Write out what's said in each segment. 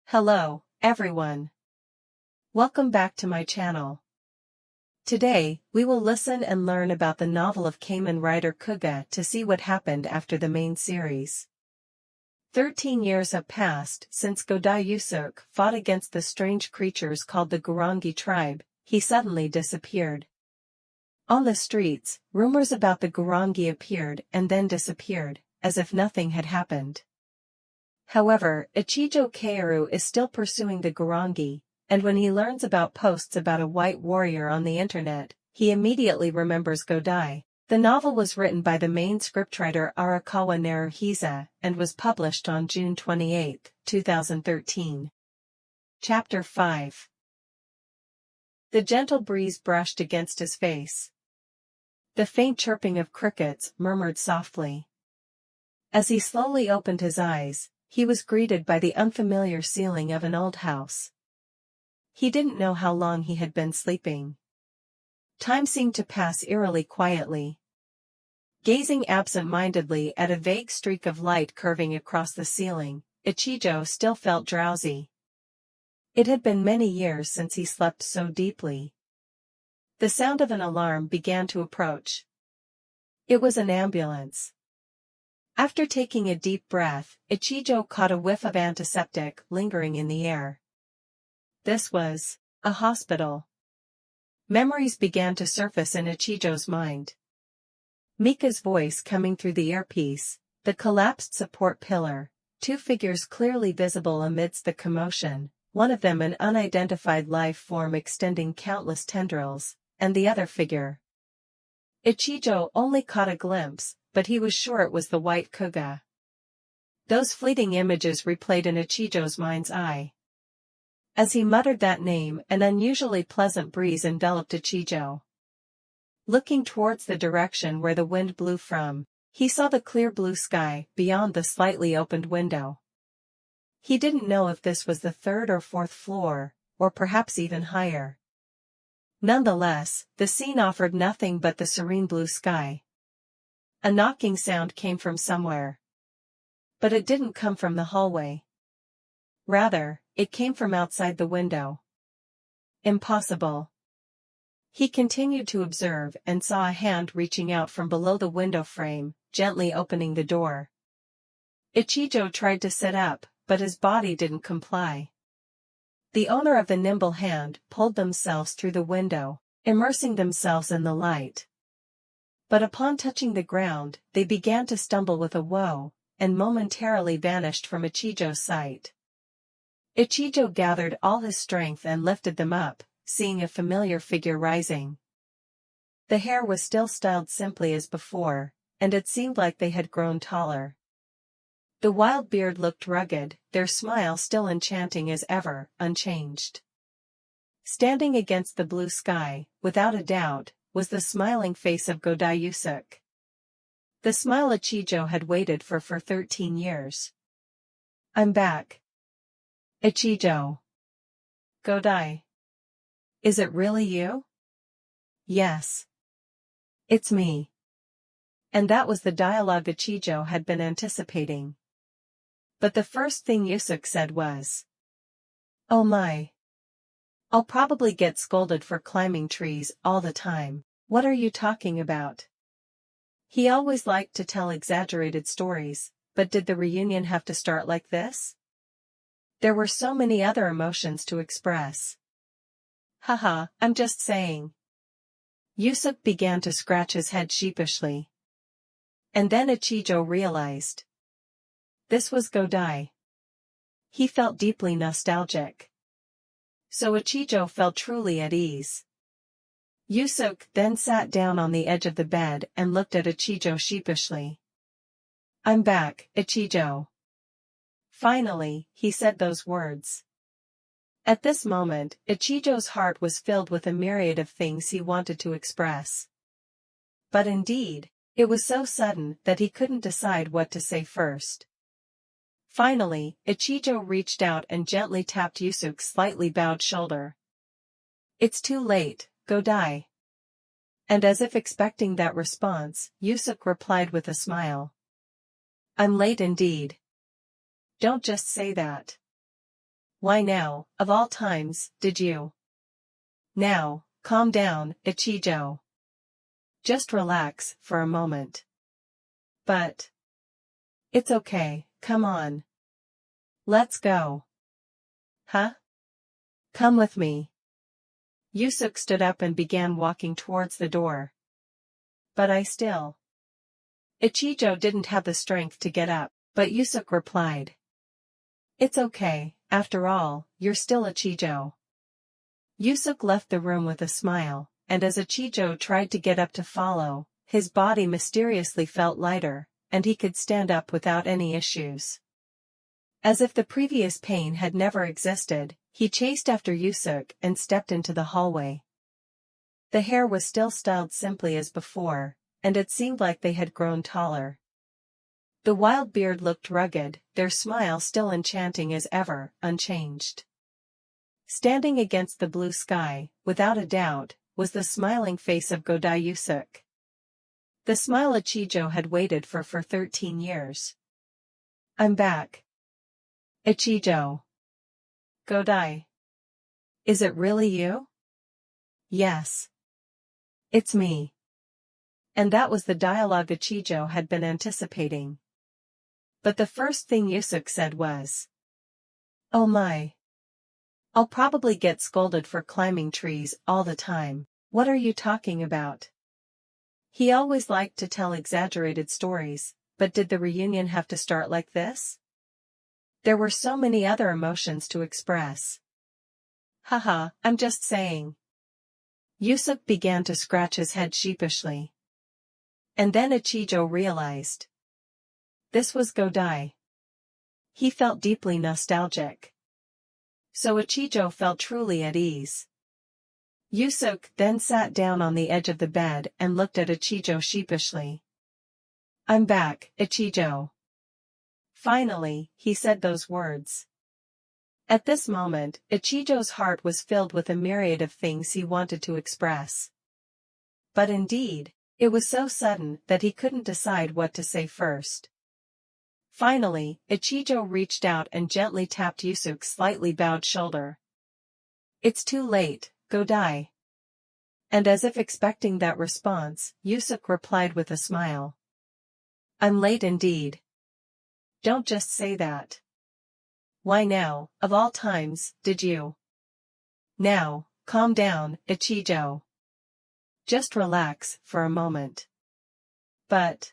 Hello, everyone. Welcome back to my channel. Today, we will listen and learn about the novel of Kamen writer Kuuga to see what happened after the main series. 13 years have passed since Godai Yusuke fought against the strange creatures called the Gurongi tribe. He suddenly disappeared. On the streets, rumors about the Gurongi appeared and then disappeared, as if nothing had happened. However, Ichijo Kaoru is still pursuing the Gurongi, and when he learns about posts about a white warrior on the internet, he immediately remembers Godai. The novel was written by the main scriptwriter Arakawa Naruhisa and was published on June 28, 2013. Chapter 5. The gentle breeze brushed against his face. The faint chirping of crickets murmured softly. As he slowly opened his eyes, he was greeted by the unfamiliar ceiling of an old house. He didn't know how long he had been sleeping. Time seemed to pass eerily quietly. Gazing absent-mindedly at a vague streak of light curving across the ceiling, Ichijo still felt drowsy. It had been many years since he slept so deeply. The sound of an alarm began to approach. It was an ambulance. After taking a deep breath, Ichijo caught a whiff of antiseptic lingering in the air. This was a hospital. Memories began to surface in Ichijo's mind. Mika's voice coming through the earpiece, the collapsed support pillar, two figures clearly visible amidst the commotion, one of them an unidentified life form extending countless tendrils, and the other figure. Ichijo only caught a glimpse, but he was sure it was the white Kuuga. Those fleeting images replayed in Ichijo's mind's eye. As he muttered that name, an unusually pleasant breeze enveloped Ichijo. Looking towards the direction where the wind blew from, he saw the clear blue sky beyond the slightly opened window. He didn't know if this was the third or fourth floor, or perhaps even higher. Nonetheless, the scene offered nothing but the serene blue sky. A knocking sound came from somewhere. But it didn't come from the hallway. Rather, it came from outside the window. Impossible. He continued to observe and saw a hand reaching out from below the window frame, gently opening the door. Ichijo tried to sit up, but his body didn't comply. The owner of the nimble hand pulled themselves through the window, immersing themselves in the light. But upon touching the ground, they began to stumble with a woe, and momentarily vanished from Ichijo's sight. Ichijo gathered all his strength and lifted them up, seeing a familiar figure rising. The hair was still styled simply as before, and it seemed like they had grown taller. The wild beard looked rugged, their smile still enchanting as ever, unchanged. Standing against the blue sky, without a doubt, was the smiling face of Godai Yusuke. The smile Ichijo had waited for 13 years. I'm back. Ichijo. Godai. Is it really you? Yes. It's me. And that was the dialogue Ichijo had been anticipating. But the first thing Yusuke said was, "Oh my. I'll probably get scolded for climbing trees all the time. What are you talking about?" He always liked to tell exaggerated stories, but did the reunion have to start like this? There were so many other emotions to express. Haha, I'm just saying. Yusuke began to scratch his head sheepishly. And then Ichijo realized. This was Godai. He felt deeply nostalgic. So Ichijo felt truly at ease. Yusuke then sat down on the edge of the bed and looked at Ichijo sheepishly. I'm back, Ichijo. Finally, he said those words. At this moment, Ichijo's heart was filled with a myriad of things he wanted to express. But indeed, it was so sudden that he couldn't decide what to say first. Finally, Ichijo reached out and gently tapped Yusuke's slightly bowed shoulder. It's too late, Godai. And as if expecting that response, Yusuke replied with a smile. I'm late indeed. Don't just say that. Why now, of all times, did you? Now, calm down, Ichijo. Just relax for a moment. But it's okay, come on. Let's go. Huh? Come with me. Yusuke stood up and began walking towards the door. But Ichijo didn't have the strength to get up, but Yusuke replied. It's okay, after all, you're still Ichijo. Yusuke left the room with a smile, and as Ichijo tried to get up to follow, his body mysteriously felt lighter, and he could stand up without any issues. As if the previous pain had never existed, he chased after Yusuke and stepped into the hallway. The hair was still styled simply as before, and it seemed like they had grown taller. The wild beard looked rugged, their smile still enchanting as ever, unchanged. Standing against the blue sky, without a doubt, was the smiling face of Godai Yusuke. The smile Ichijo had waited for 13 years. I'm back. Ichijo. Godai. Is it really you? Yes. It's me. And that was the dialogue Ichijo had been anticipating. But the first thing Yusuke said was, "Oh my. I'll probably get scolded for climbing trees all the time. What are you talking about?" He always liked to tell exaggerated stories, but did the reunion have to start like this? There were so many other emotions to express. Haha, I'm just saying. Yusuke began to scratch his head sheepishly. And then Ichijo realized. This was Godai. He felt deeply nostalgic. So Ichijo felt truly at ease. Yusuke then sat down on the edge of the bed and looked at Ichijo sheepishly. I'm back, Ichijo. Finally, he said those words. At this moment, Ichijo's heart was filled with a myriad of things he wanted to express. But indeed, it was so sudden that he couldn't decide what to say first. Finally, Ichijo reached out and gently tapped Yusuke's slightly bowed shoulder. It's too late, Godai. And as if expecting that response, Yusuke replied with a smile. I'm late indeed. Don't just say that. Why now, of all times, did you? Now, calm down, Ichijo. Just relax for a moment. But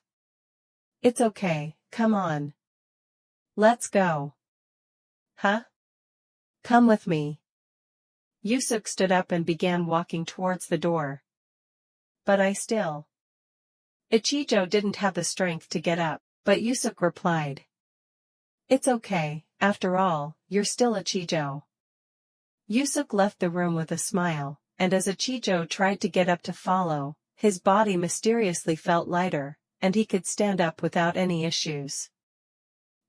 it's okay, come on. Let's go. Huh? Come with me. Yusuke stood up and began walking towards the door. But Ichijo didn't have the strength to get up, but Yusuke replied. It's okay, after all, you're still Ichijo. Yusuke left the room with a smile, and as Ichijo tried to get up to follow, his body mysteriously felt lighter, and he could stand up without any issues.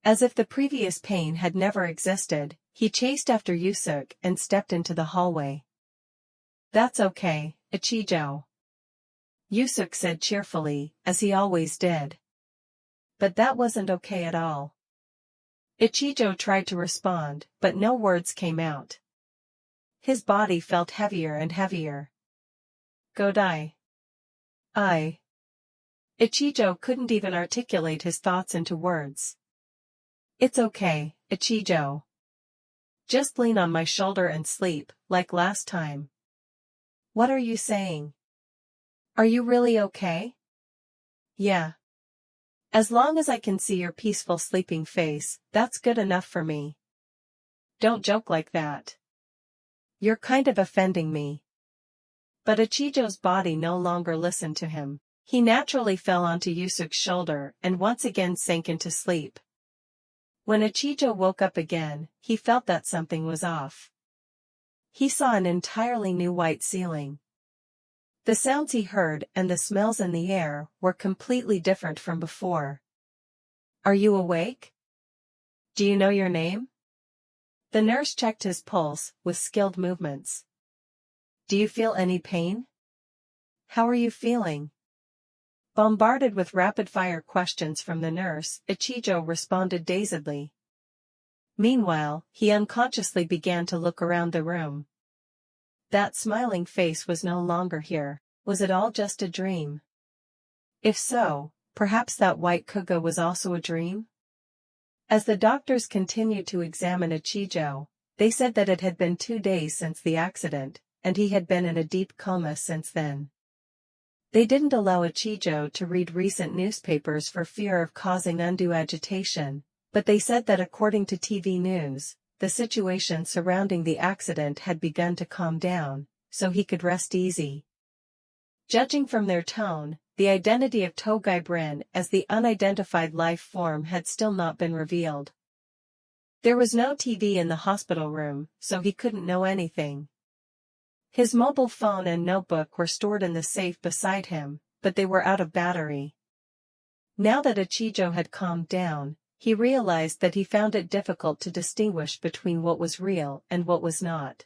As if the previous pain had never existed, he chased after Yusuke and stepped into the hallway. That's okay, Ichijo. Yusuke said cheerfully, as he always did. But that wasn't okay at all. Ichijo tried to respond, but no words came out. His body felt heavier and heavier. Godai. Ichijo couldn't even articulate his thoughts into words. It's okay, Ichijo. Just lean on my shoulder and sleep, like last time. What are you saying? Are you really okay? Yeah. As long as I can see your peaceful sleeping face, that's good enough for me. Don't joke like that. You're kind of offending me. But Ichijo's body no longer listened to him. He naturally fell onto Yusuke's shoulder and once again sank into sleep. When Ichijo woke up again, he felt that something was off. He saw an entirely new white ceiling. The sounds he heard and the smells in the air were completely different from before. Are you awake? Do you know your name? The nurse checked his pulse with skilled movements. Do you feel any pain? How are you feeling? Bombarded with rapid-fire questions from the nurse, Ichijo responded dazedly. Meanwhile, he unconsciously began to look around the room. That smiling face was no longer here. Was it all just a dream? If so, perhaps that white Kuuga was also a dream? As the doctors continued to examine Ichijo, they said that it had been 2 days since the accident, and he had been in a deep coma since then. They didn't allow Ichijo to read recent newspapers for fear of causing undue agitation, but they said that according to TV news, the situation surrounding the accident had begun to calm down, so he could rest easy. Judging from their tone, the identity of Togai Brin as the unidentified life form had still not been revealed. There was no TV in the hospital room, so he couldn't know anything. His mobile phone and notebook were stored in the safe beside him, but they were out of battery. Now that Ichijo had calmed down, he realized that he found it difficult to distinguish between what was real and what was not.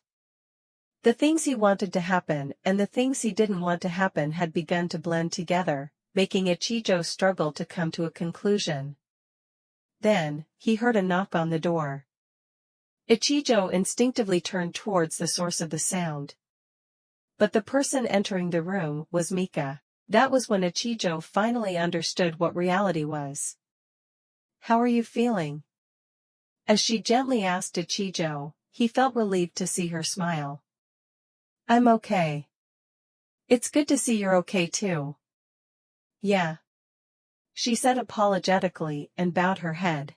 The things he wanted to happen and the things he didn't want to happen had begun to blend together, making Ichijo struggle to come to a conclusion. Then, he heard a knock on the door. Ichijo instinctively turned towards the source of the sound. But the person entering the room was Mika. That was when Ichijo finally understood what reality was. "How are you feeling?" As she gently asked Ichijo, he felt relieved to see her smile. "I'm okay." "It's good to see you're okay too." "Yeah," she said apologetically and bowed her head.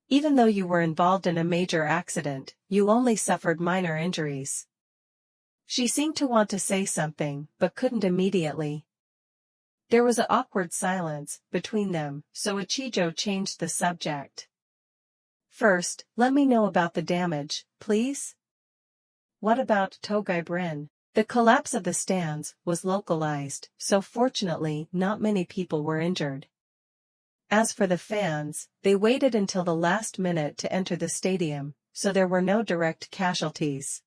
"Even though you were involved in a major accident, you only suffered minor injuries." She seemed to want to say something, but couldn't immediately. There was an awkward silence between them, so Ichijo changed the subject. "First, let me know about the damage, please." "What about Togai Brin?" The collapse of the stands was localized, so fortunately not many people were injured. As for the fans, they waited until the last minute to enter the stadium, so there were no direct casualties.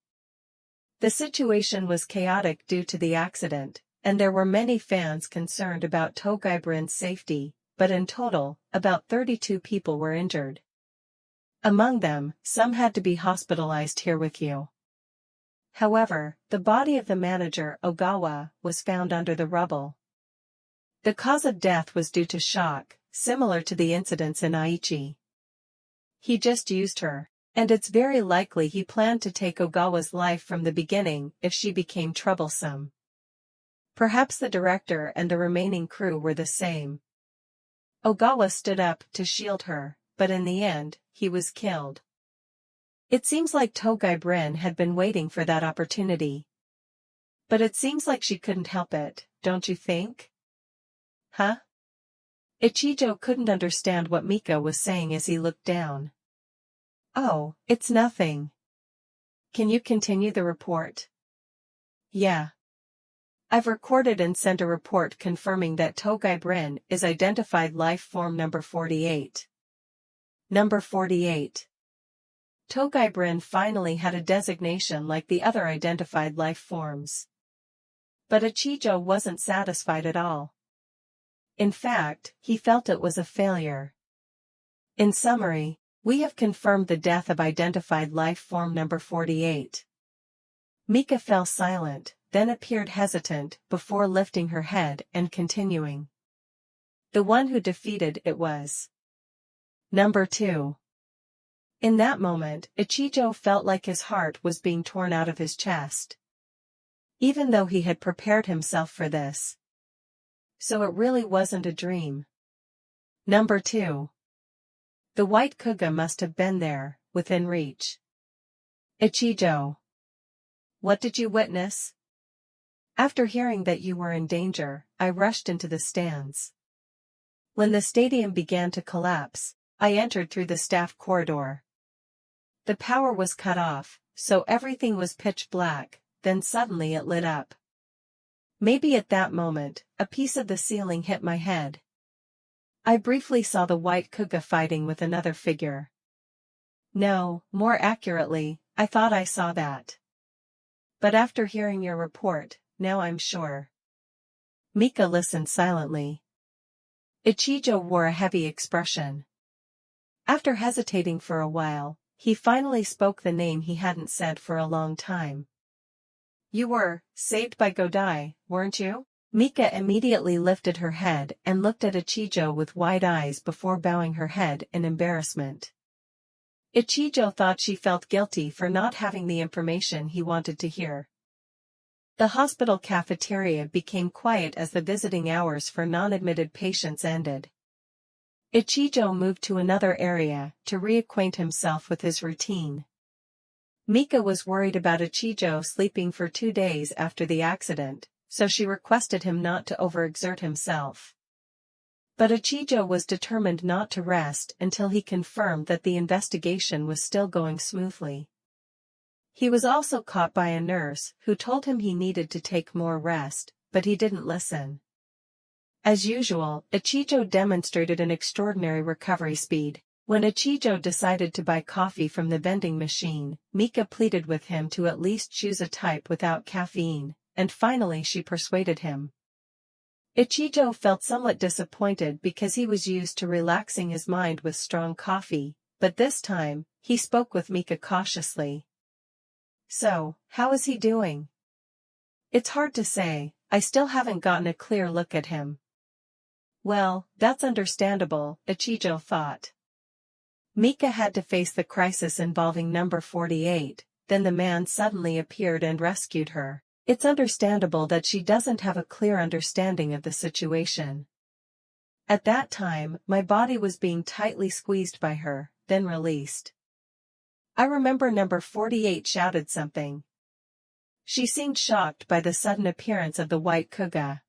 The situation was chaotic due to the accident, and there were many fans concerned about Togai Brin's safety, but in total, about 32 people were injured. Among them, some had to be hospitalized here with you. However, the body of the manager, Ogawa, was found under the rubble. The cause of death was due to shock, similar to the incidents in Aichi. He just used her, and it's very likely he planned to take Ogawa's life from the beginning if she became troublesome. Perhaps the director and the remaining crew were the same. Ogawa stood up to shield her, but in the end, he was killed. It seems like Togai Brin had been waiting for that opportunity. But it seems like she couldn't help it, don't you think? Huh? Ichijo couldn't understand what Mika was saying as he looked down. "Oh, it's nothing. Can you continue the report?" "Yeah. I've recorded and sent a report confirming that Togai Brin is identified life form number 48. Number 48. Togai Brin finally had a designation like the other identified life forms. But Ichijo wasn't satisfied at all. In fact, he felt it was a failure. In summary, we have confirmed the death of identified life form number 48. Mika fell silent, then appeared hesitant before lifting her head and continuing. The one who defeated it was number 2. In that moment, Ichijo felt like his heart was being torn out of his chest. Even though he had prepared himself for this. So it really wasn't a dream. Number 2. The white Kuuga must have been there, within reach. Ichijo. What did you witness? After hearing that you were in danger, I rushed into the stands. When the stadium began to collapse, I entered through the staff corridor. The power was cut off, so everything was pitch black, then suddenly it lit up. Maybe at that moment, a piece of the ceiling hit my head. I briefly saw the white Kuuga fighting with another figure. No, more accurately, I thought I saw that. But after hearing your report, now I'm sure. Mika listened silently. Ichijo wore a heavy expression. After hesitating for a while, he finally spoke the name he hadn't said for a long time. "You were saved by Godai, weren't you?" Mika immediately lifted her head and looked at Ichijo with wide eyes before bowing her head in embarrassment. Ichijo thought she felt guilty for not having the information he wanted to hear. The hospital cafeteria became quiet as the visiting hours for non-admitted patients ended. Ichijo moved to another area to reacquaint himself with his routine. Mika was worried about Ichijo sleeping for 2 days after the accident, so she requested him not to overexert himself. But Ichijo was determined not to rest until he confirmed that the investigation was still going smoothly. He was also caught by a nurse who told him he needed to take more rest, but he didn't listen. As usual, Ichijo demonstrated an extraordinary recovery speed. When Ichijo decided to buy coffee from the vending machine, Mika pleaded with him to at least choose a type without caffeine, and finally she persuaded him. Ichijo felt somewhat disappointed because he was used to relaxing his mind with strong coffee, but this time, he spoke with Mika cautiously. "So, how is he doing?" "It's hard to say, I still haven't gotten a clear look at him." Well, that's understandable, Ichijo thought. Mika had to face the crisis involving number 48, then the man suddenly appeared and rescued her. It's understandable that she doesn't have a clear understanding of the situation. At that time, my body was being tightly squeezed by her, then released. I remember number 48 shouted something. She seemed shocked by the sudden appearance of the white Kuuga.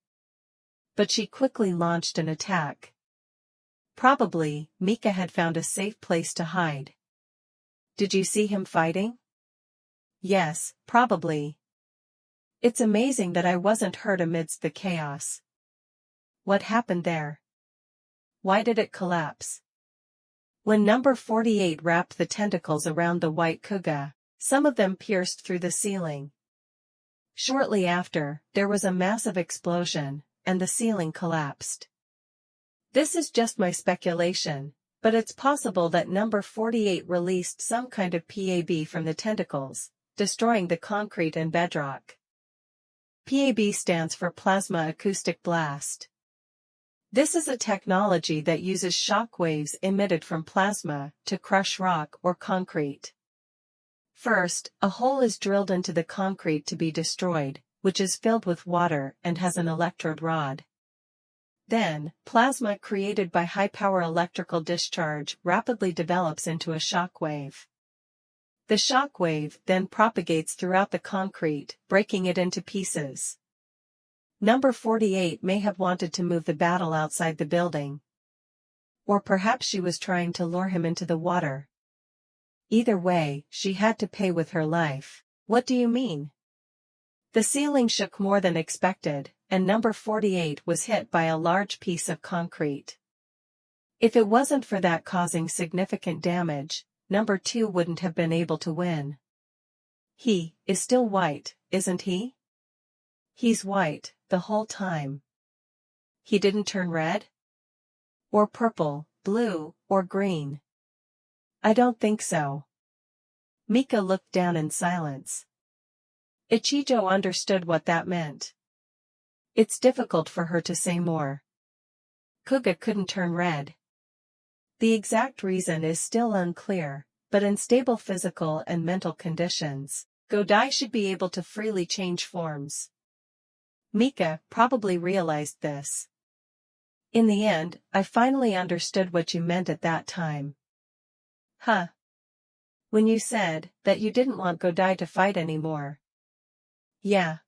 But she quickly launched an attack. Probably, Mika had found a safe place to hide. "Did you see him fighting?" "Yes, probably. It's amazing that I wasn't hurt amidst the chaos." "What happened there? Why did it collapse?" When number 48 wrapped the tentacles around the white Kuuga, some of them pierced through the ceiling. Shortly after, there was a massive explosion, and the ceiling collapsed. This is just my speculation, but it's possible that number 48 released some kind of PAB from the tentacles, destroying the concrete and bedrock. PAB stands for Plasma Acoustic Blast. This is a technology that uses shock waves emitted from plasma to crush rock or concrete. First, a hole is drilled into the concrete to be destroyed, which is filled with water and has an electrode rod. Then, plasma created by high-power electrical discharge rapidly develops into a shock wave. The shock wave then propagates throughout the concrete, breaking it into pieces. Number 48 may have wanted to move the battle outside the building. Or perhaps she was trying to lure him into the water. Either way, she had to pay with her life. What do you mean? The ceiling shook more than expected, and number 48 was hit by a large piece of concrete. If it wasn't for that causing significant damage, number 2 wouldn't have been able to win. He is still white, isn't he? He's white, the whole time. He didn't turn red? Or purple, blue, or green? I don't think so. Mika looked down in silence. Ichijo understood what that meant. It's difficult for her to say more. Kuuga couldn't turn red. The exact reason is still unclear, but in stable physical and mental conditions, Godai should be able to freely change forms. Mika probably realized this. In the end, I finally understood what you meant at that time. Huh. When you said that you didn't want Godai to fight anymore. Yeah.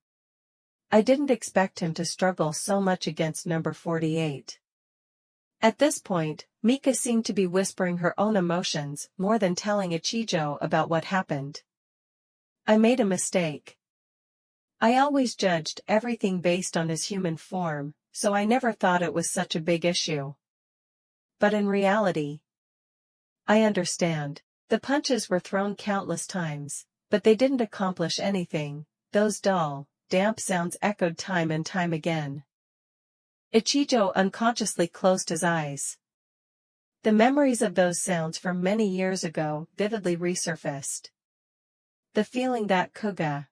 I didn't expect him to struggle so much against number 48. At this point, Mika seemed to be whispering her own emotions more than telling Ichijo about what happened. I made a mistake. I always judged everything based on his human form, so I never thought it was such a big issue. But in reality, I understand. The punches were thrown countless times, but they didn't accomplish anything. Those dull, damp sounds echoed time and time again. Ichijo unconsciously closed his eyes. The memories of those sounds from many years ago vividly resurfaced. The feeling that Kuuga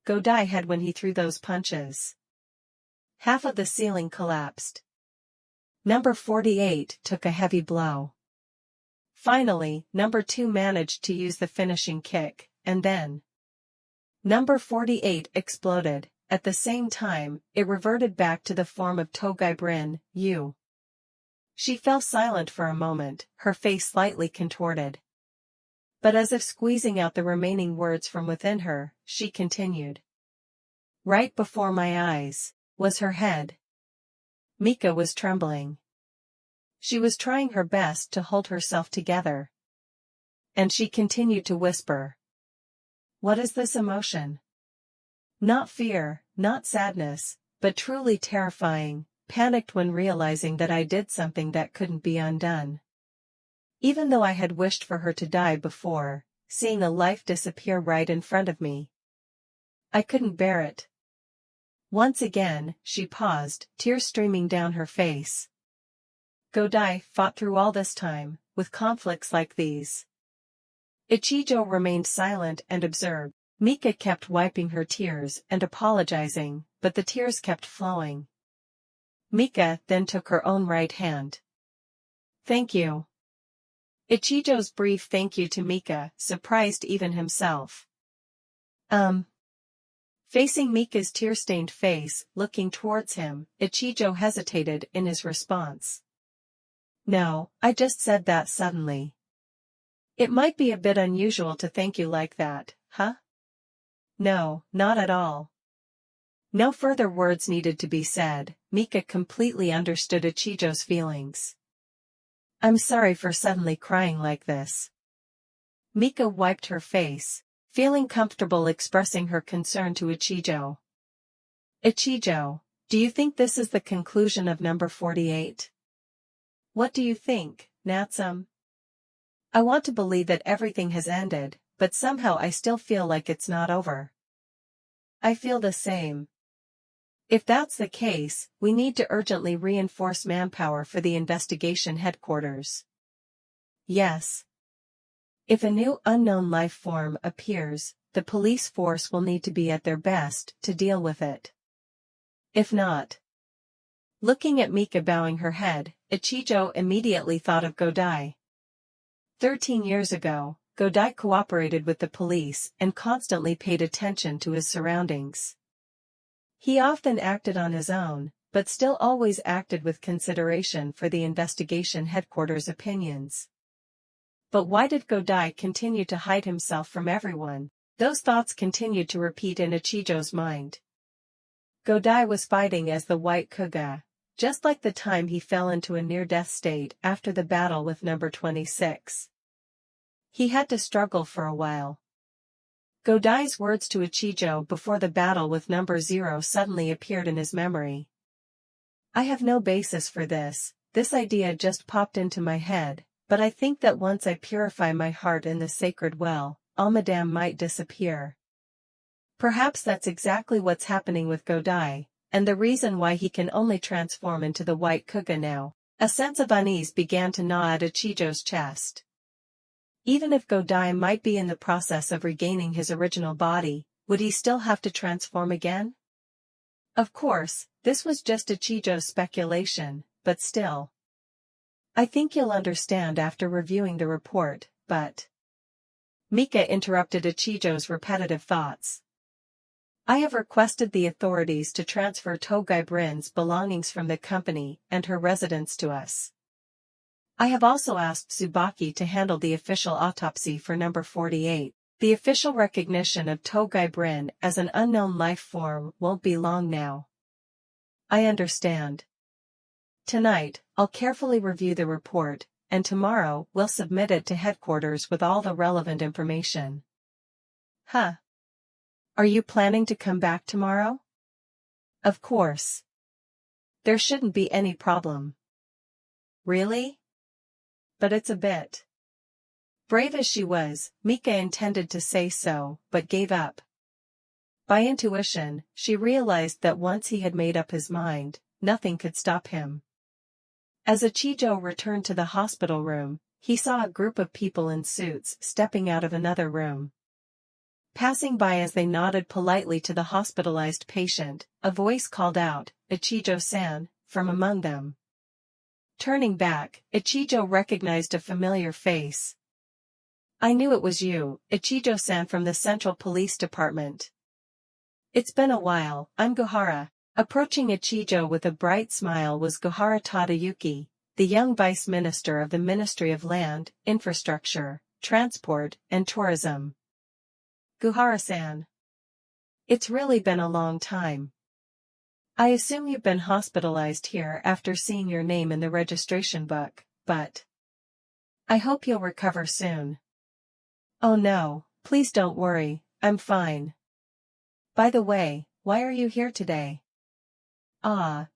Godai had when he threw those punches. Half of the ceiling collapsed. Number 48 took a heavy blow. Finally, number 2 managed to use the finishing kick, and then number 48 exploded. At the same time, it reverted back to the form of Togai Brin, you. She fell silent for a moment, her face slightly contorted. But as if squeezing out the remaining words from within her, she continued. Right before my eyes was her head. Mika was trembling. She was trying her best to hold herself together. And she continued to whisper. What is this emotion? Not fear, not sadness, but truly terrifying, panicked when realizing that I did something that couldn't be undone. Even though I had wished for her to die before, seeing a life disappear right in front of me, I couldn't bear it. Once again, she paused, tears streaming down her face. Godai fought through all this time, with conflicts like these. Ichijo remained silent and observed. Mika kept wiping her tears and apologizing, but the tears kept flowing. Mika then took her own right hand. Thank you. Ichijo's brief thank you to Mika surprised even himself. Facing Mika's tear-stained face, looking towards him, Ichijo hesitated in his response. No, I just said that suddenly. It might be a bit unusual to thank you like that, huh? No, not at all. No further words needed to be said. Mika completely understood Ichijo's feelings. I'm sorry for suddenly crying like this. Mika wiped her face, feeling comfortable expressing her concern to Ichijo. Ichijo, do you think this is the conclusion of number 48? What do you think, Natsum? I want to believe that everything has ended, but somehow I still feel like it's not over. I feel the same. If that's the case, we need to urgently reinforce manpower for the investigation headquarters. Yes. If a new unknown life form appears, the police force will need to be at their best to deal with it. If not. Looking at Mika bowing her head, Ichijo immediately thought of Godai. 13 years ago, Godai cooperated with the police and constantly paid attention to his surroundings. He often acted on his own, but still always acted with consideration for the investigation headquarters' opinions. But why did Godai continue to hide himself from everyone? Those thoughts continued to repeat in Ichijo's mind. Godai was fighting as the White Kuuga, just like the time he fell into a near-death state after the battle with number 26. He had to struggle for a while. Godai's words to Ichijo before the battle with number 0 suddenly appeared in his memory. I have no basis for this idea just popped into my head, but I think that once I purify my heart in the sacred well, Almadam might disappear. Perhaps that's exactly what's happening with Godai, and the reason why he can only transform into the White Kuuga now. A sense of unease began to gnaw at Ichijo's chest. Even if Godai might be in the process of regaining his original body, would he still have to transform again? Of course, this was just Ichijo's speculation, but still. I think you'll understand after reviewing the report, but... Mika interrupted Ichijo's repetitive thoughts. I have requested the authorities to transfer Togai Brin's belongings from the company and her residence to us. I have also asked Tsubaki to handle the official autopsy for number 48. The official recognition of Togai Brin as an unknown life form won't be long now. I understand. Tonight, I'll carefully review the report, and tomorrow we'll submit it to headquarters with all the relevant information. Huh. Are you planning to come back tomorrow? Of course. There shouldn't be any problem. Really? But it's a bit. Brave as she was, Mika intended to say so, but gave up. By intuition, she realized that once he had made up his mind, nothing could stop him. As Ichijo returned to the hospital room, he saw a group of people in suits stepping out of another room. Passing by as they nodded politely to the hospitalized patient, a voice called out, "Ichijo-san," from among them. Turning back, Ichijo recognized a familiar face. "I knew it was you, Ichijo-san from the Central Police Department. It's been a while, I'm Gohara." Approaching Ichijo with a bright smile was Gohara Tadayuki, the young Vice Minister of the Ministry of Land, Infrastructure, Transport, and Tourism. "Gohara-san. It's really been a long time. I assume you've been hospitalized here after seeing your name in the registration book, but I hope you'll recover soon." "Oh no, please don't worry, I'm fine. By the way, why are you here today?"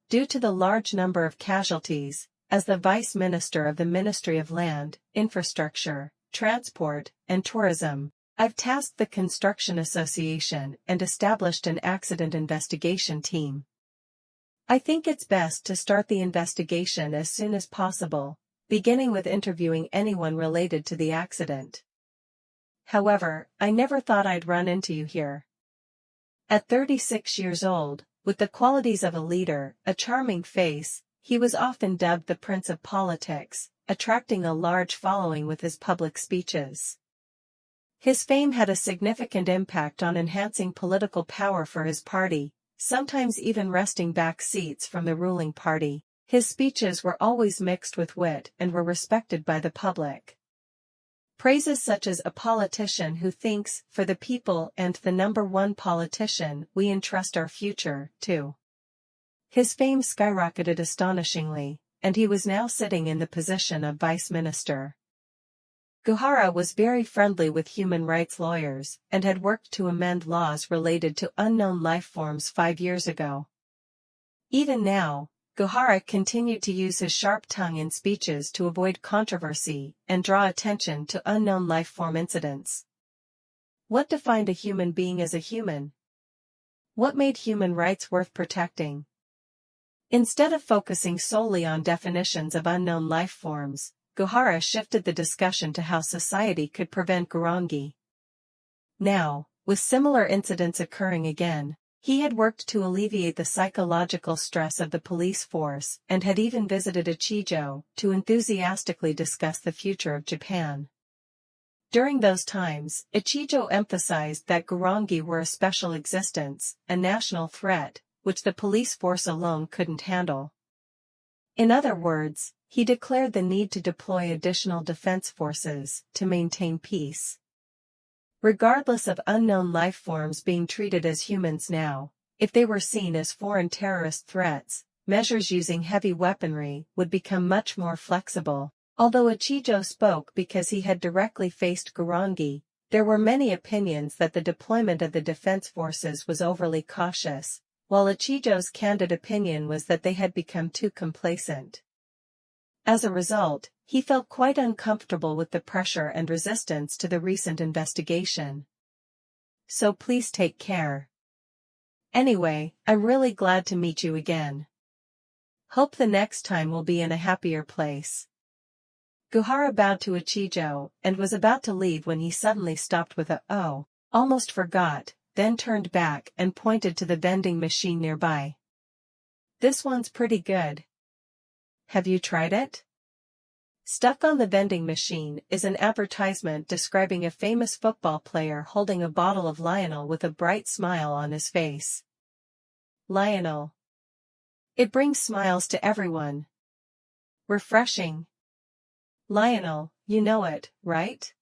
Due to the large number of casualties, as the Vice Minister of the Ministry of Land, Infrastructure, Transport, and Tourism, I've tasked the Construction Association and established an accident investigation team. I think it's best to start the investigation as soon as possible, beginning with interviewing anyone related to the accident. However, I never thought I'd run into you here. At 36 years old, with the qualities of a leader, a charming face, he was often dubbed the Prince of Politics, attracting a large following with his public speeches. His fame had a significant impact on enhancing political power for his party, sometimes even wresting back seats from the ruling party. His speeches were always mixed with wit and were respected by the public. Phrases such as "a politician who thinks for the people" and "the number one politician we entrust our future to." His fame skyrocketed astonishingly, and he was now sitting in the position of vice minister. Gohara was very friendly with human rights lawyers and had worked to amend laws related to unknown life forms 5 years ago. Even now, Gohara continued to use his sharp tongue in speeches to avoid controversy and draw attention to unknown life form incidents. What defined a human being as a human? What made human rights worth protecting? Instead of focusing solely on definitions of unknown life forms, Gohara shifted the discussion to how society could prevent Gurongi. Now, with similar incidents occurring again, he had worked to alleviate the psychological stress of the police force and had even visited Ichijo to enthusiastically discuss the future of Japan. During those times, Ichijo emphasized that Gurongi were a special existence, a national threat, which the police force alone couldn't handle. In other words, he declared the need to deploy additional defense forces to maintain peace. Regardless of unknown life forms being treated as humans now, if they were seen as foreign terrorist threats, measures using heavy weaponry would become much more flexible. Although Ichijo spoke because he had directly faced Gurongi, there were many opinions that the deployment of the defense forces was overly cautious, while Ichijo's candid opinion was that they had become too complacent. As a result, he felt quite uncomfortable with the pressure and resistance to the recent investigation. "So please take care. Anyway, I'm really glad to meet you again. Hope the next time will be in a happier place." Gohara bowed to Ichijo and was about to leave when he suddenly stopped with a "oh, almost forgot," then turned back and pointed to the vending machine nearby. "This one's pretty good. Have you tried it?" Stuck on the vending machine is an advertisement describing a famous football player holding a bottle of Lionel with a bright smile on his face. Lionel. It brings smiles to everyone. Refreshing. Lionel, you know it, right?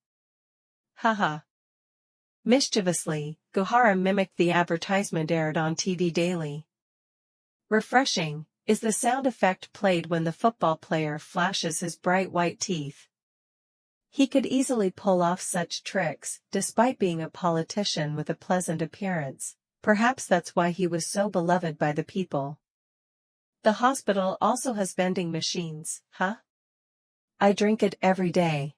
Haha. Mischievously, Gohara mimicked the advertisement aired on TV daily. Refreshing is the sound effect played when the football player flashes his bright white teeth. He could easily pull off such tricks, despite being a politician with a pleasant appearance. Perhaps that's why he was so beloved by the people. The hospital also has vending machines, huh? I drink it every day.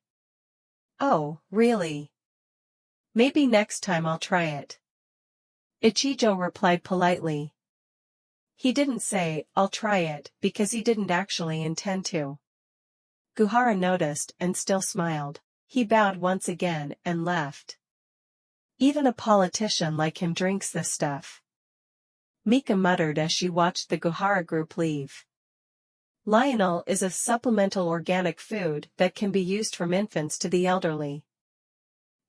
Oh, really? Maybe next time I'll try it. Ichijo replied politely. He didn't say, "I'll try it," because he didn't actually intend to. Guhara noticed and still smiled. He bowed once again and left. Even a politician like him drinks this stuff. Mika muttered as she watched the Guhara group leave. Lionel is a supplemental organic food that can be used from infants to the elderly.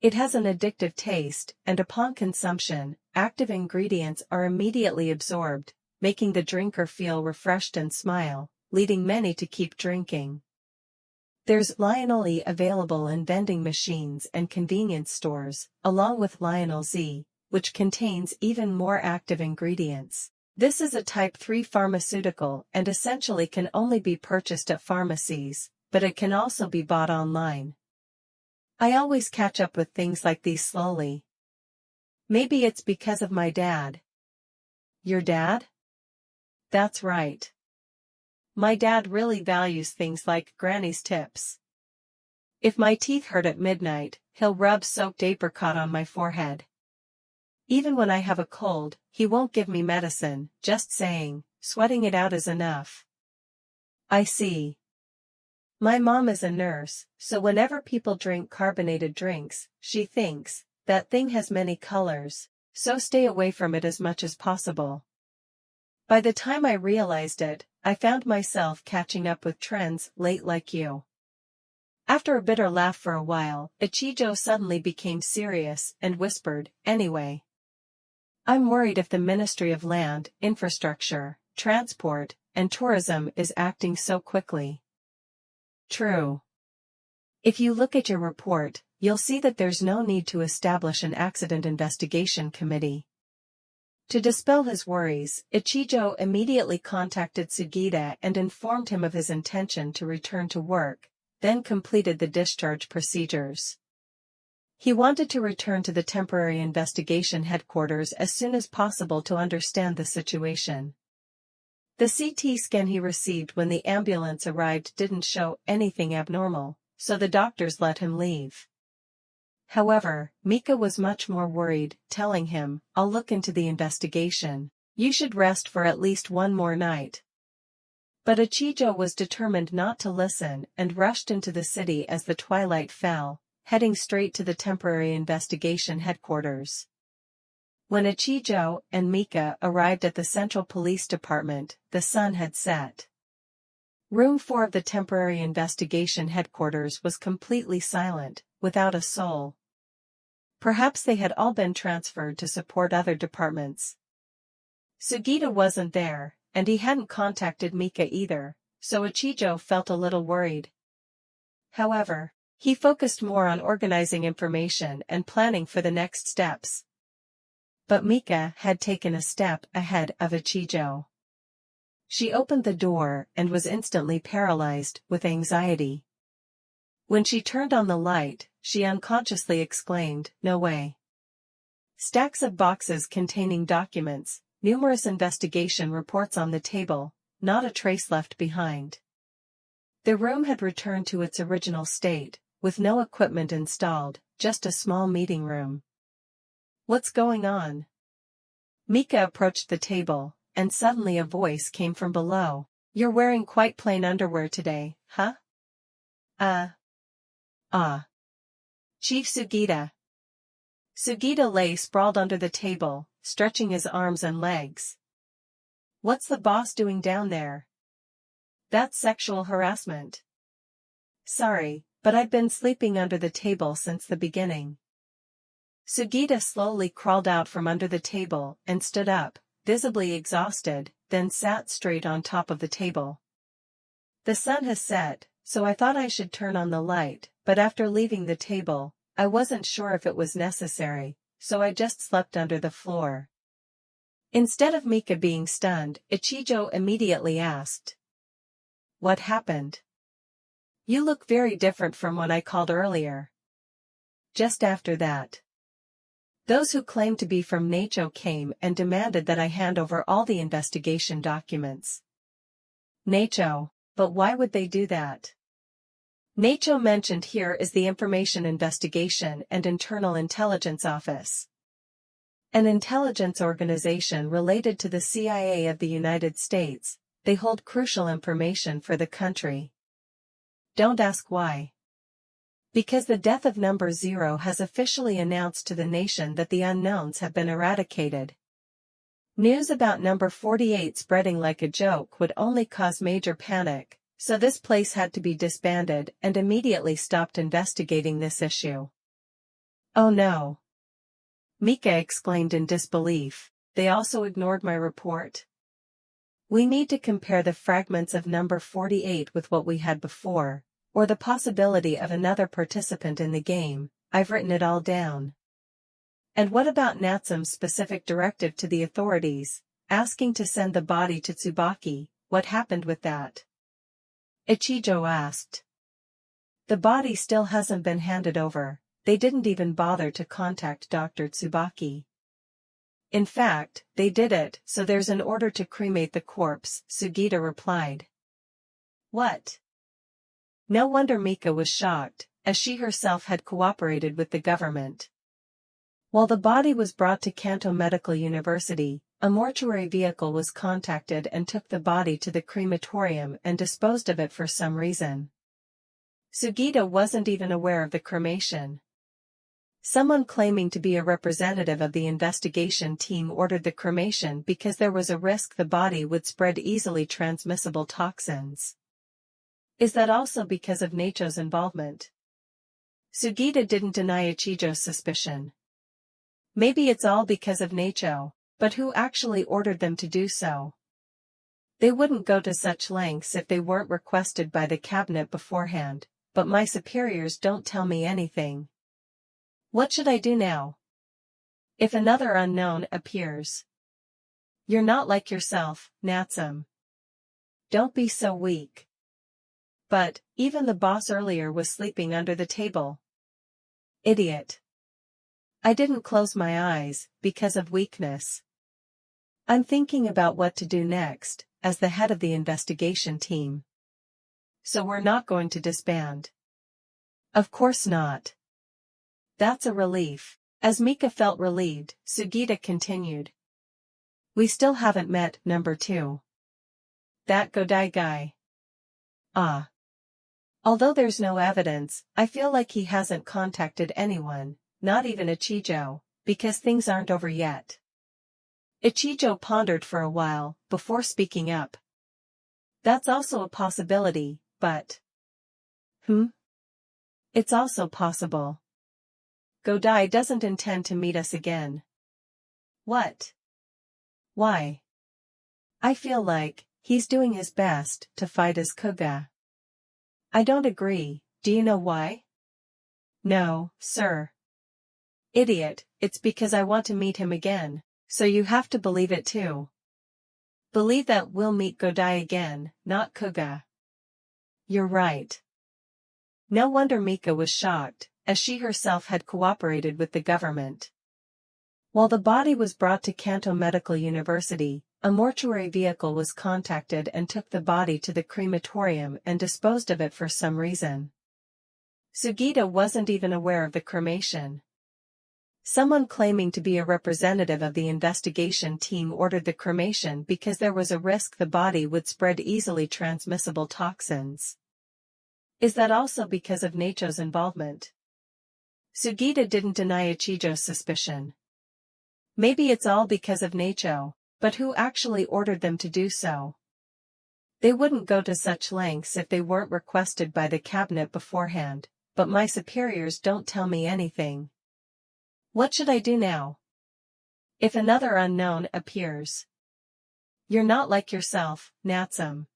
It has an addictive taste, and upon consumption, active ingredients are immediately absorbed, making the drinker feel refreshed and smile, leading many to keep drinking. There's Lionel E available in vending machines and convenience stores, along with Lionel Z, which contains even more active ingredients. This is a type 3 pharmaceutical and essentially can only be purchased at pharmacies, but it can also be bought online. I always catch up with things like these slowly. Maybe it's because of my dad. Your dad? That's right. My dad really values things like Granny's tips. If my teeth hurt at midnight, he'll rub soaked apricot on my forehead. Even when I have a cold, he won't give me medicine, just saying, sweating it out is enough. I see. My mom is a nurse, so whenever people drink carbonated drinks, she thinks, that thing has many colors, so stay away from it as much as possible. By the time I realized it, I found myself catching up with trends late like you. After a bitter laugh for a while, Ichijo suddenly became serious and whispered, "Anyway, I'm worried if the Ministry of Land, Infrastructure, Transport, and Tourism is acting so quickly." True. If you look at your report, you'll see that there's no need to establish an accident investigation committee. To dispel his worries, Ichijo immediately contacted Sugita and informed him of his intention to return to work, then completed the discharge procedures. He wanted to return to the temporary investigation headquarters as soon as possible to understand the situation. The CT scan he received when the ambulance arrived didn't show anything abnormal, so the doctors let him leave. However, Mika was much more worried, telling him, "I'll look into the investigation. You should rest for at least one more night." But Ichijo was determined not to listen and rushed into the city as the twilight fell, heading straight to the temporary investigation headquarters. When Ichijo and Mika arrived at the Central Police Department, the sun had set. Room 4 of the temporary investigation headquarters was completely silent, without a soul. Perhaps they had all been transferred to support other departments. Sugita wasn't there, and he hadn't contacted Mika either, so Ichijo felt a little worried. However, he focused more on organizing information and planning for the next steps. But Mika had taken a step ahead of Ichijo. She opened the door and was instantly paralyzed with anxiety. When she turned on the light, she unconsciously exclaimed, "No way." Stacks of boxes containing documents, numerous investigation reports on the table, not a trace left behind. The room had returned to its original state, with no equipment installed, just a small meeting room. "What's going on?" Mika approached the table, and suddenly a voice came from below. "You're wearing quite plain underwear today, huh?" Chief Sugita." Sugita lay sprawled under the table, stretching his arms and legs. "What's the boss doing down there?" "That's sexual harassment." "Sorry, but I've been sleeping under the table since the beginning." Sugita slowly crawled out from under the table and stood up, visibly exhausted, then sat straight on top of the table. "The sun has set, so I thought I should turn on the light, but after leaving the table, I wasn't sure if it was necessary, so I just slept under the floor." Instead of Mika being stunned, Ichijo immediately asked, "What happened? You look very different from when I called earlier." Just after that, those who claimed to be from Nacho came and demanded that I hand over all the investigation documents. Nacho, but why would they do that? Nacho mentioned here is the Information Investigation and Internal Intelligence Office. An intelligence organization related to the CIA of the United States. They hold crucial information for the country. Don't ask why. Because the death of number 0 has officially announced to the nation that the unknowns have been eradicated. News about number 48 spreading like a joke would only cause major panic, so this place had to be disbanded and immediately stopped investigating this issue. Oh no! Mika exclaimed in disbelief. They also ignored my report. We need to compare the fragments of number 48 with what we had before, or the possibility of another participant in the game. I've written it all down. And what about Natsume's specific directive to the authorities, asking to send the body to Tsubaki? What happened with that? Ichijo asked. The body still hasn't been handed over. They didn't even bother to contact Dr. Tsubaki. In fact, they did it, so there's an order to cremate the corpse, Sugita replied. What? No wonder Mika was shocked, as she herself had cooperated with the government. While the body was brought to Kanto Medical University, a mortuary vehicle was contacted and took the body to the crematorium and disposed of it for some reason. Sugita wasn't even aware of the cremation. Someone claiming to be a representative of the investigation team ordered the cremation because there was a risk the body would spread easily transmissible toxins. Is that also because of Nacho's involvement? Sugita didn't deny Ichijo's suspicion. Maybe it's all because of Nacho, but who actually ordered them to do so? They wouldn't go to such lengths if they weren't requested by the cabinet beforehand, but my superiors don't tell me anything. What should I do now? If another unknown appears. You're not like yourself, Natsume. Don't be so weak. But, even the boss earlier was sleeping under the table. Idiot. I didn't close my eyes, because of weakness. I'm thinking about what to do next, as the head of the investigation team. So we're not going to disband. Of course not. That's a relief. As Mika felt relieved, Sugita continued. We still haven't met number 2. That Godai guy. Ah. Although there's no evidence, I feel like he hasn't contacted anyone, not even Ichijo, because things aren't over yet. Ichijo pondered for a while, before speaking up. That's also a possibility, but... It's also possible. Godai doesn't intend to meet us again. What? Why? I feel like, he's doing his best to fight as Kuuga. I don't agree. Do you know why? No, sir. Idiot, it's because I want to meet him again, so you have to believe it too. Believe that we'll meet Godai again, not Kuuga. You're right. No wonder Mika was shocked, as she herself had cooperated with the government. While the body was brought to Kanto Medical University, a mortuary vehicle was contacted and took the body to the crematorium and disposed of it for some reason. Sugita wasn't even aware of the cremation. Someone claiming to be a representative of the investigation team ordered the cremation because there was a risk the body would spread easily transmissible toxins. Is that also because of Nacho's involvement? Sugita didn't deny Ichijo's suspicion. Maybe it's all because of Nacho, but who actually ordered them to do so? They wouldn't go to such lengths if they weren't requested by the cabinet beforehand, but my superiors don't tell me anything. What should I do now? If another unknown appears. You're not like yourself, Natsume.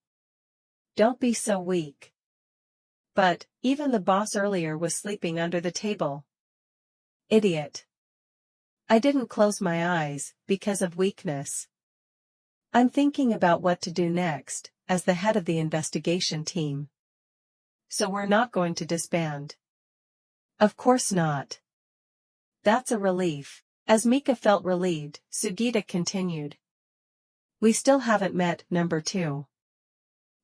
Don't be so weak. But, even the boss earlier was sleeping under the table. Idiot. I didn't close my eyes, because of weakness. I'm thinking about what to do next, as the head of the investigation team. So we're not going to disband. Of course not. That's a relief. As Mika felt relieved, Sugita continued. We still haven't met number 2.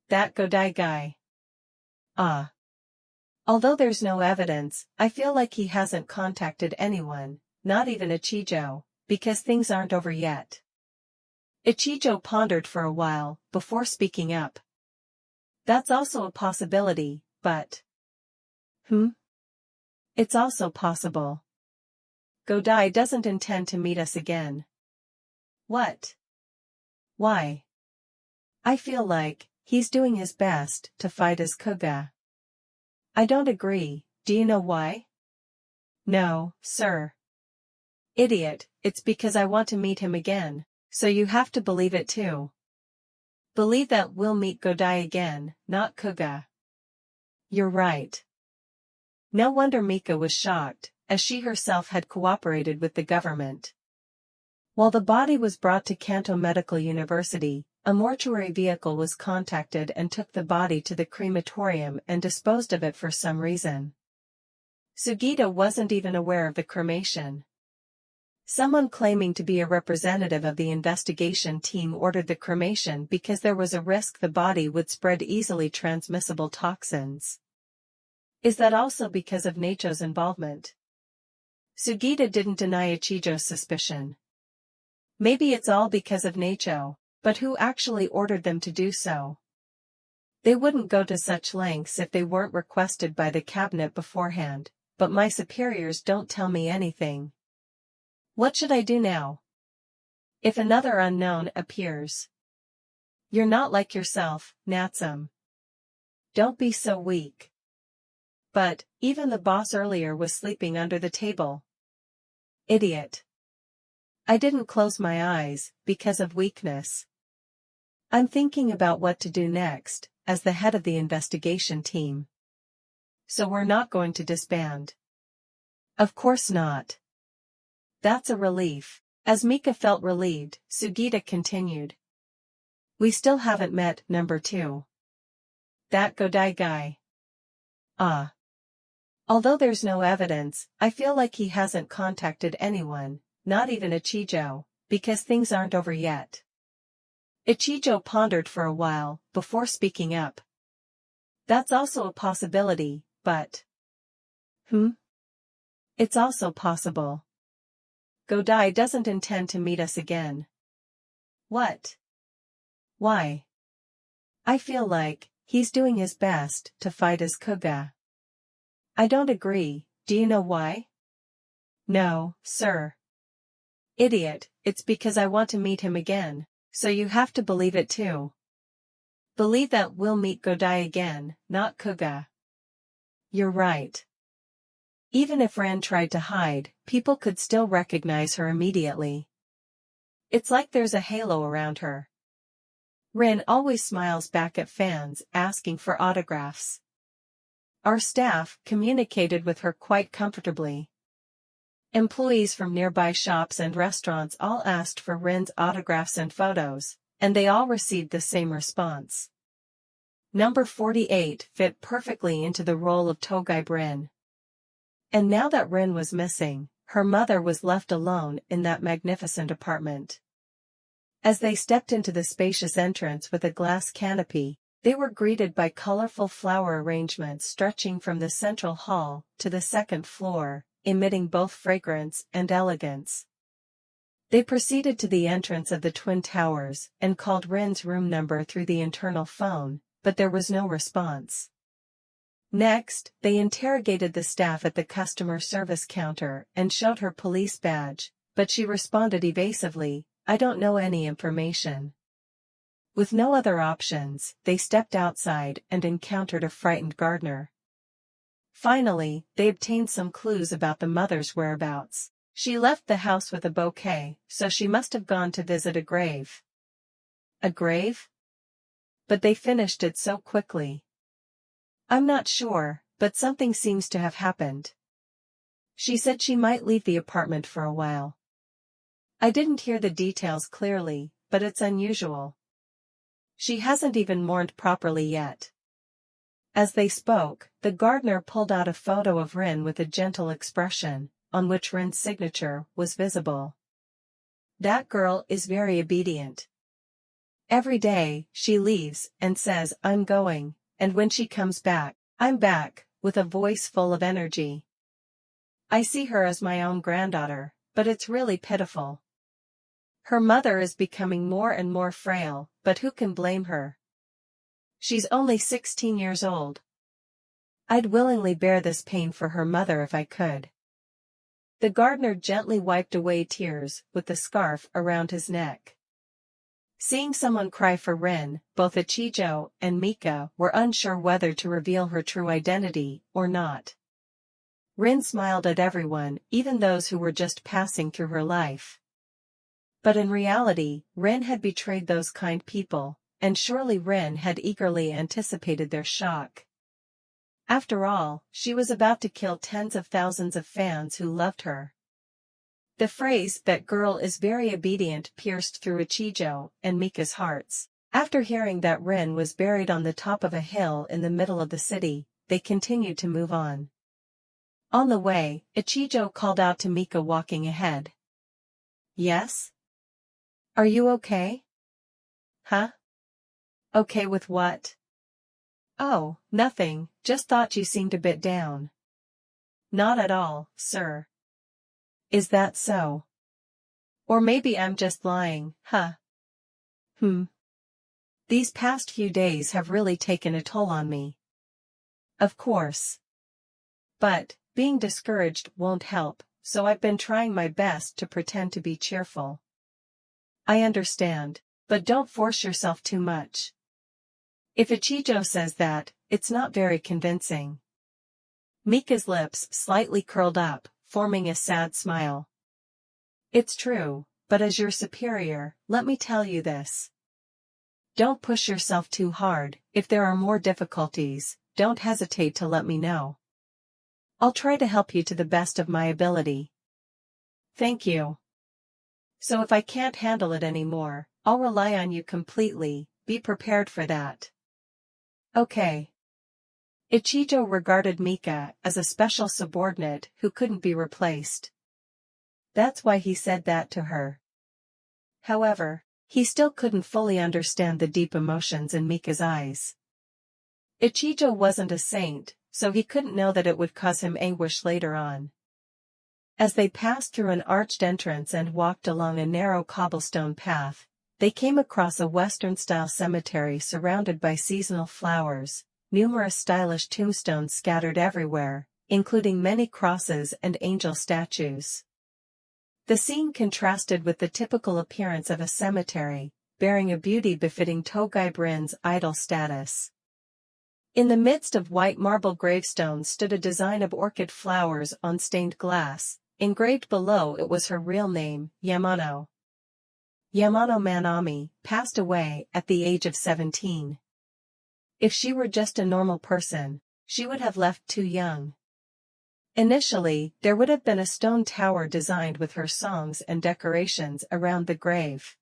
That Godai guy. Ah. Although there's no evidence, I feel like he hasn't contacted anyone, not even Ichijo, because things aren't over yet. Ichijo pondered for a while, before speaking up. That's also a possibility, but... It's also possible. Godai doesn't intend to meet us again. What? Why? I feel like he's doing his best to fight as Kuuga. I don't agree. Do you know why? No, sir. Idiot, it's because I want to meet him again, so you have to believe it too. Believe that we'll meet Godai again, not Kuuga. You're right. No wonder Mika was shocked, as she herself had cooperated with the government. While the body was brought to Kanto Medical University, a mortuary vehicle was contacted and took the body to the crematorium and disposed of it for some reason. Sugita wasn't even aware of the cremation. Someone claiming to be a representative of the investigation team ordered the cremation because there was a risk the body would spread easily transmissible toxins. Is that also because of Nacho's involvement? Sugita didn't deny Ichijo's suspicion. Maybe it's all because of Nacho, but who actually ordered them to do so? They wouldn't go to such lengths if they weren't requested by the cabinet beforehand, but my superiors don't tell me anything. What should I do now? If another unknown appears? You're not like yourself, Natsume. Don't be so weak. But, even the boss earlier was sleeping under the table. Idiot. I didn't close my eyes, because of weakness. I'm thinking about what to do next, as the head of the investigation team. So we're not going to disband. Of course not. That's a relief. As Mika felt relieved, Sugita continued. We still haven't met number 2. That Godai guy. Ah. Although there's no evidence, I feel like he hasn't contacted anyone, not even Ichijo, because things aren't over yet. Ichijo pondered for a while, before speaking up. That's also a possibility, but... It's also possible. Godai doesn't intend to meet us again. What? Why? I feel like he's doing his best to fight as Kuuga. I don't agree. Do you know why? No, sir. Idiot, it's because I want to meet him again, so you have to believe it too. Believe that we'll meet Godai again, not Kuuga. You're right. Even if Ren tried to hide, people could still recognize her immediately. It's like there's a halo around her. Ren always smiles back at fans asking for autographs. Our staff communicated with her quite comfortably. Employees from nearby shops and restaurants all asked for Ren's autographs and photos, and they all received the same response. Number 48 fit perfectly into the role of Togai Ren. And now that Ren was missing, her mother was left alone in that magnificent apartment. As they stepped into the spacious entrance with a glass canopy, they were greeted by colorful flower arrangements stretching from the central hall to the second floor, emitting both fragrance and elegance. They proceeded to the entrance of the Twin Towers and called Ren's room number through the internal phone, but there was no response. Next, they interrogated the staff at the customer service counter and showed her police badge, but she responded evasively, I don't know any information. With no other options, they stepped outside and encountered a frightened gardener. Finally, they obtained some clues about the mother's whereabouts. She left the house with a bouquet, so she must have gone to visit a grave. A grave? But they finished it so quickly. I'm not sure, but something seems to have happened. She said she might leave the apartment for a while. I didn't hear the details clearly, but it's unusual. She hasn't even mourned properly yet. As they spoke, the gardener pulled out a photo of Ren with a gentle expression, on which Ren's signature was visible. That girl is very obedient. Every day, she leaves and says, I'm going, and when she comes back, I'm back, with a voice full of energy. I see her as my own granddaughter, but it's really pitiful. Her mother is becoming more and more frail, but who can blame her? She's only 16 years old. I'd willingly bear this pain for her mother if I could. The gardener gently wiped away tears with the scarf around his neck. Seeing someone cry for Rin, both Ichijo and Mika were unsure whether to reveal her true identity or not. Rin smiled at everyone, even those who were just passing through her life. But in reality, Rin had betrayed those kind people, and surely Rin had eagerly anticipated their shock. After all, she was about to kill tens of thousands of fans who loved her. The phrase, "that girl is very obedient," pierced through Ichijo and Mika's hearts. After hearing that Rin was buried on the top of a hill in the middle of the city, they continued to move on. On the way, Ichijo called out to Mika walking ahead. "Yes? Are you okay?" "Huh? Okay with what?" "Oh, nothing, just thought you seemed a bit down." "Not at all, sir." "Is that so? Or maybe I'm just lying, huh?" These past few days have really taken a toll on me." "Of course. But, being discouraged won't help, so I've been trying my best to pretend to be cheerful." "I understand, but don't force yourself too much. If Ichijo says that, it's not very convincing." Mika's lips slightly curled up, forming a sad smile. "It's true, but as your superior, let me tell you this. Don't push yourself too hard. If there are more difficulties, don't hesitate to let me know. I'll try to help you to the best of my ability." "Thank you. So if I can't handle it anymore, I'll rely on you completely, be prepared for that." "Okay." Ichijo regarded Mika as a special subordinate who couldn't be replaced. That's why he said that to her. However, he still couldn't fully understand the deep emotions in Mika's eyes. Ichijo wasn't a saint, so he couldn't know that it would cause him anguish later on. As they passed through an arched entrance and walked along a narrow cobblestone path, they came across a Western-style cemetery surrounded by seasonal flowers, numerous stylish tombstones scattered everywhere, including many crosses and angel statues. The scene contrasted with the typical appearance of a cemetery, bearing a beauty befitting Togai Brin's idol status. In the midst of white marble gravestones stood a design of orchid flowers on stained glass. Engraved below it was her real name, Yamano. Yamano Manami passed away at the age of 17. If she were just a normal person, she would have left too young. Initially, there would have been a stone tower designed with her songs and decorations around the grave.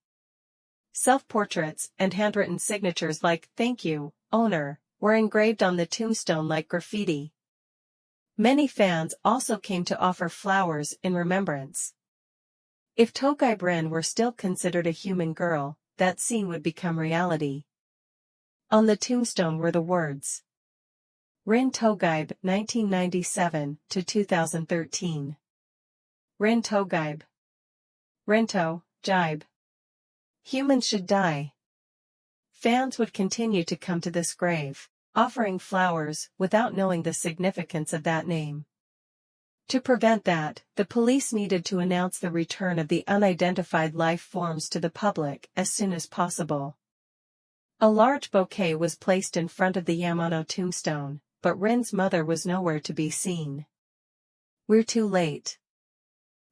Self-portraits and handwritten signatures like "Thank you, owner," were engraved on the tombstone like graffiti. Many fans also came to offer flowers in remembrance. If Togai Brin were still considered a human girl, that scene would become reality. On the tombstone were the words, "Rin Togaib 1997 to 2013. Rin Togaib. Rinto, Jibe. Humans should die." Fans would continue to come to this grave, offering flowers without knowing the significance of that name. To prevent that, the police needed to announce the return of the unidentified life forms to the public as soon as possible. A large bouquet was placed in front of the Yamano tombstone, but Rin's mother was nowhere to be seen. "We're too late."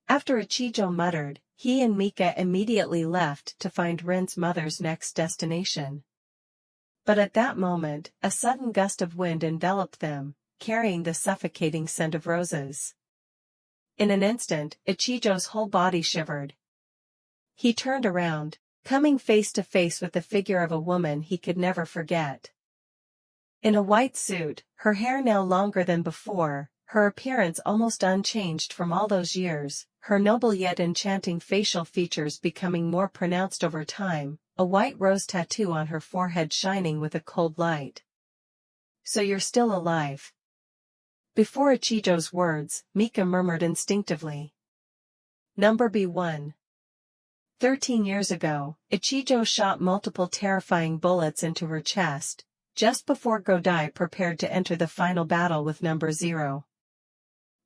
After Ichijo muttered, he and Mika immediately left to find Rin's mother's next destination. But at that moment, a sudden gust of wind enveloped them, carrying the suffocating scent of roses. In an instant, Ichijo's whole body shivered. He turned around, coming face to face with the figure of a woman he could never forget. In a white suit, her hair now longer than before, her appearance almost unchanged from all those years, her noble yet enchanting facial features becoming more pronounced over time, a white rose tattoo on her forehead shining with a cold light. "So you're still alive." Before Ichijo's words, Mika murmured instinctively, Number B1. 13 years ago, Ichijo shot multiple terrifying bullets into her chest, just before Godai prepared to enter the final battle with number 0.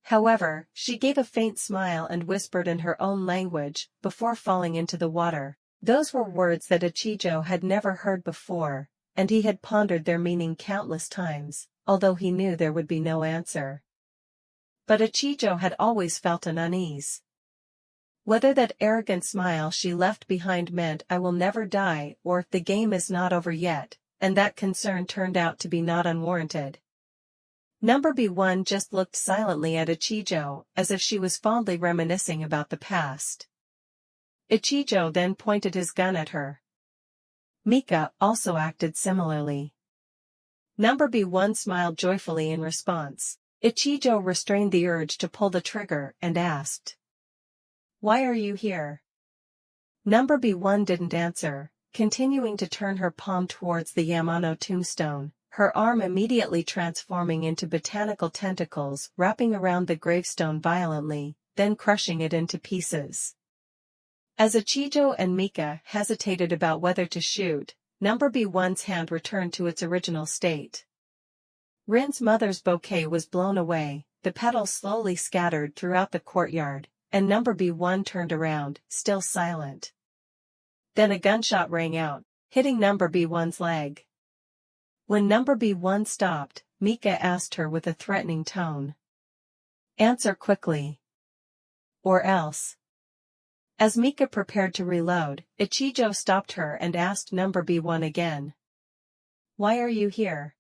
However, she gave a faint smile and whispered in her own language, before falling into the water. Those were words that Ichijo had never heard before, and he had pondered their meaning countless times, although he knew there would be no answer. But Ichijo had always felt an unease. Whether that arrogant smile she left behind meant "I will never die" or "the game is not over yet," and that concern turned out to be not unwarranted. Number B1 just looked silently at Ichijo, as if she was fondly reminiscing about the past. Ichijo then pointed his gun at her. Mika also acted similarly. Number B1 smiled joyfully in response. Ichijo restrained the urge to pull the trigger and asked, "Why are you here?" Number B1 didn't answer, continuing to turn her palm towards the Yamano tombstone, her arm immediately transforming into botanical tentacles wrapping around the gravestone violently, then crushing it into pieces. As Ichijo and Mika hesitated about whether to shoot, Number B1's hand returned to its original state. Rin's mother's bouquet was blown away, the petals slowly scattered throughout the courtyard, and Number B1 turned around, still silent. Then a gunshot rang out, hitting Number B1's leg. When Number B1 stopped, Mika asked her with a threatening tone, "Answer quickly. Or else." As Mika prepared to reload, Ichijo stopped her and asked Number B1 again, "Why are you here?"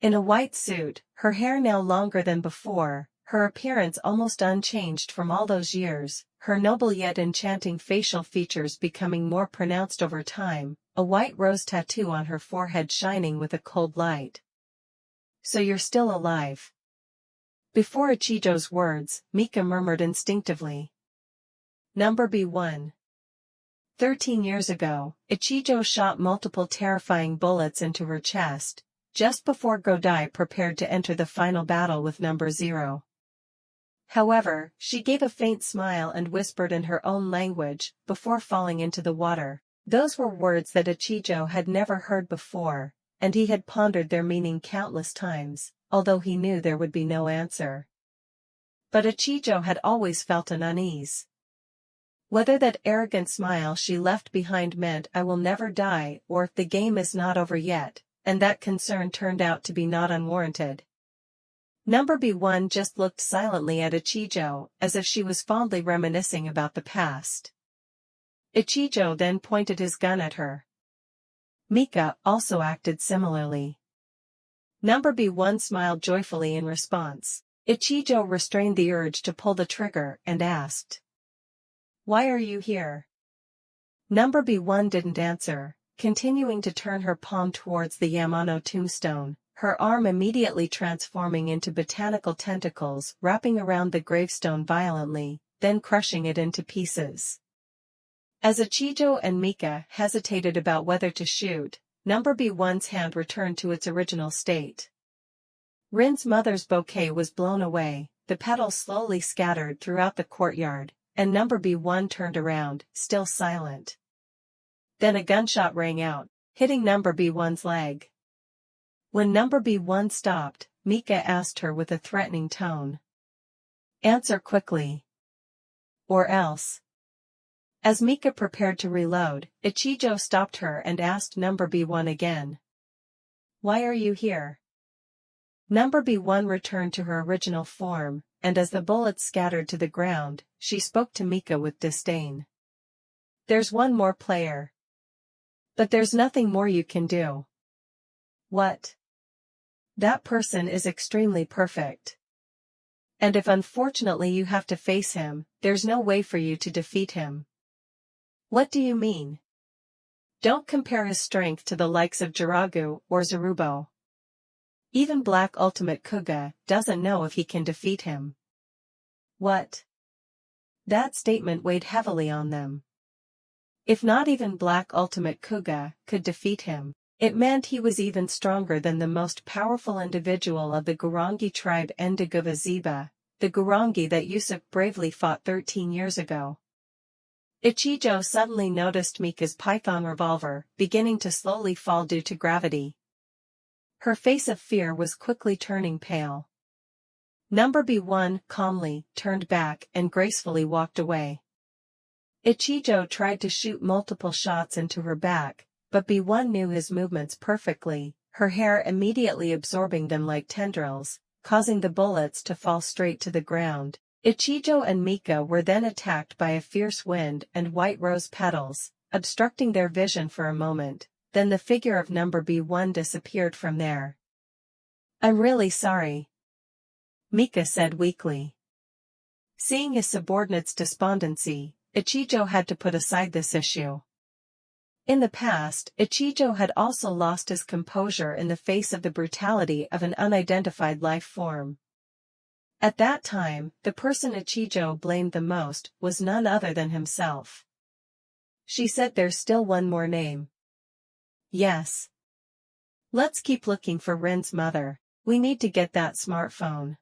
In a white suit, her hair now longer than before, her appearance almost unchanged from all those years, her noble yet enchanting facial features becoming more pronounced over time, a white rose tattoo on her forehead shining with a cold light. "So you're still alive." Before Ichijo's words, Mika murmured instinctively, "Number B1. 13 years ago, Ichijo shot multiple terrifying bullets into her chest, just before Godai prepared to enter the final battle with number 0. However, she gave a faint smile and whispered in her own language, before falling into the water. Those were words that Ichijo had never heard before, and he had pondered their meaning countless times, although he knew there would be no answer. But Ichijo had always felt an unease. Whether that arrogant smile she left behind meant "I will never die" or "the game is not over yet," and that concern turned out to be not unwarranted. Number B1 just looked silently at Ichijo, as if she was fondly reminiscing about the past. Ichijo then pointed his gun at her. Mika also acted similarly. Number B1 smiled joyfully in response. Ichijo restrained the urge to pull the trigger and asked, "Why are you here?" Number B1 didn't answer, continuing to turn her palm towards the Yamano tombstone, her arm immediately transforming into botanical tentacles wrapping around the gravestone violently, then crushing it into pieces. As Ichijo and Mika hesitated about whether to shoot, Number B1's hand returned to its original state. Rin's mother's bouquet was blown away, the petals slowly scattered throughout the courtyard, and Number B1 turned around, still silent. Then a gunshot rang out, hitting Number B1's leg. When Number B1 stopped, Mika asked her with a threatening tone, "Answer quickly. Or else." As Mika prepared to reload, Ichijo stopped her and asked Number B1 again, "Why are you here?" Number B1 returned to her original form, and as the bullets scattered to the ground, she spoke to Mika with disdain. "There's one more player. But there's nothing more you can do." "What?" "That person is extremely perfect. And if unfortunately you have to face him, there's no way for you to defeat him." "What do you mean?" "Don't compare his strength to the likes of Jiragu or Zarubo. Even Black Ultimate Kuuga doesn't know if he can defeat him." "What?" That statement weighed heavily on them. If not even Black Ultimate Kuuga could defeat him, it meant he was even stronger than the most powerful individual of the Gurongi tribe Ndeguva Ziba, the Gurongi that Yusuf bravely fought 13 years ago. Ichijo suddenly noticed Mika's python revolver beginning to slowly fall due to gravity. Her face of fear was quickly turning pale. Number B1 calmly turned back and gracefully walked away. Ichijo tried to shoot multiple shots into her back, but B1 knew his movements perfectly, her hair immediately absorbing them like tendrils, causing the bullets to fall straight to the ground. Ichijo and Mika were then attacked by a fierce wind and white rose petals, obstructing their vision for a moment, then the figure of number B1 disappeared from there. "I'm really sorry," Mika said weakly. Seeing his subordinate's despondency, Ichijo had to put aside this issue. In the past, Ichijo had also lost his composure in the face of the brutality of an unidentified life form. At that time, the person Ichijo blamed the most was none other than himself. She said, "There's still one more name." "Yes. Let's keep looking for Rin's mother. We need to get that smartphone."